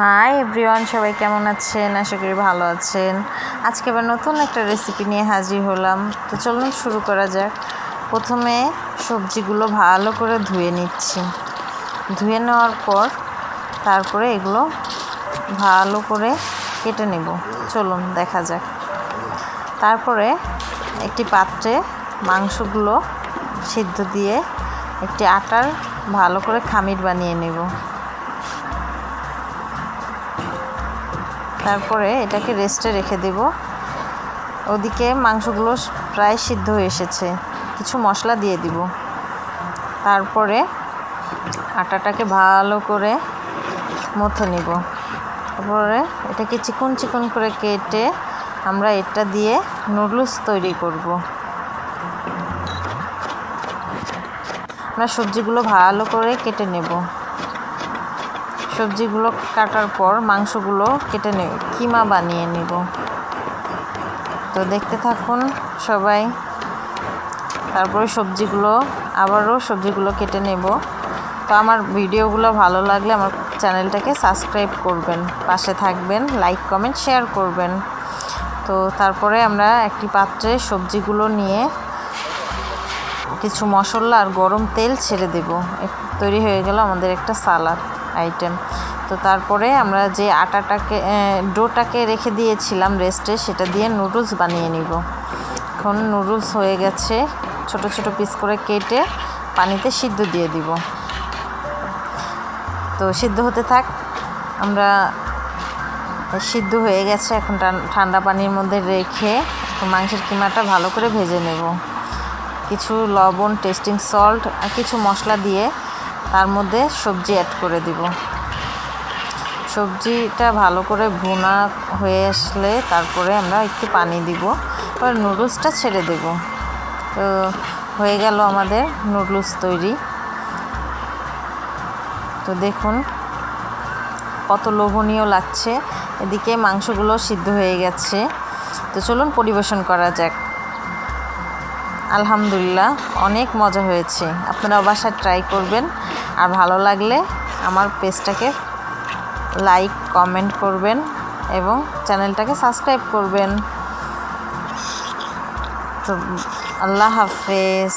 Hi everyone, সবাই কেমন আছেন? আশা করি ভালো আছেন। আজকে আবার নতুন একটা রেসিপি নিয়ে হাজির হলাম। তো চলুন শুরু করা যাক। প্রথমে সবজিগুলো ভালো করে ধুয়ে নিচ্ছি। ধুয়ে নেওয়ার পর তারপরে এগুলো ভালো করে কেটে নেব। চলুন দেখা যাক। তারপরে একটি পাত্রে মাংসগুলো সিদ্ধ দিয়ে একটি আটার ভালো করে খামির বানিয়ে নেব। তারপরে এটাকে রেস্টে রেখে দেব। ওদিকে মাংসগুলো প্রায় সিদ্ধ হয়ে এসেছে, কিছু মশলা দিয়ে দিব। তারপরে আটাটাকে ভালো করে মথে নিব। তারপরে এটাকে চিকন চিকন করে কেটে আমরা এটা দিয়ে নুডলস তৈরি করব। আমরা সবজিগুলো ভালো করে কেটে নেব। সবজিগুলো কাটার পর মাংসগুলো কেটে নেব, কিমা বানিয়ে নেব। তো দেখতে থাকুন সবাই। তারপরে আবারও সবজিগুলো কেটে নেব। তো আমার ভিডিওগুলো ভালো লাগলে আমার চ্যানেলটাকে সাবস্ক্রাইব করবেন, পাশে থাকবেন, লাইক কমেন্ট শেয়ার করবেন। তো তারপরে আমরা একটি পাত্রে সবজিগুলো নিয়ে কিছু মশলা আর গরম তেল ছেড়ে দেব। তৈরি হয়ে গেল আমাদের একটা সালাদ আইটেম। তো তারপরে আমরা যে ডোটাকে রেখে দিয়েছিলাম রেস্টে, সেটা দিয়ে নুডলস বানিয়ে নিব। এখন নুডলস হয়ে গেছে, ছোট ছোট পিস করে কেটে পানিতে সিদ্ধ দিয়ে দিব। তো সিদ্ধ হতে থাক। আমরা সিদ্ধ হয়ে গেছে, এখন ঠান্ডা পানির মধ্যে রেখে মাংসের কিমাটা ভালো করে ভেজে নেব। কিছু লবণ, টেস্টিং সল্ট আর কিছু মশলা দিয়ে তার মধ্যে সবজি অ্যাড করে দিব। সবজিটা ভালো করে ভুনা হয়ে আসলে তারপরে আমরা একটু পানি দিব, এবার নুডলসটা ছেড়ে দেব। তো হয়ে গেল আমাদের নুডলস তৈরি। তো দেখুন কত লোভনীয় লাগছে। এদিকে মাংসগুলো সিদ্ধ হয়ে গেছে। তো চলুন পরিবেশন করা যাক। আলহামদুলিল্লাহ, অনেক মজা হয়েছে। আপনারা বাসায় ট্রাই করবেন। আর ভালো লাগলে আমার পেজটাকে লাইক কমেন্ট করবেন এবং চ্যানেলটাকে সাবস্ক্রাইব করবেন। তো আল্লাহ হাফেজ।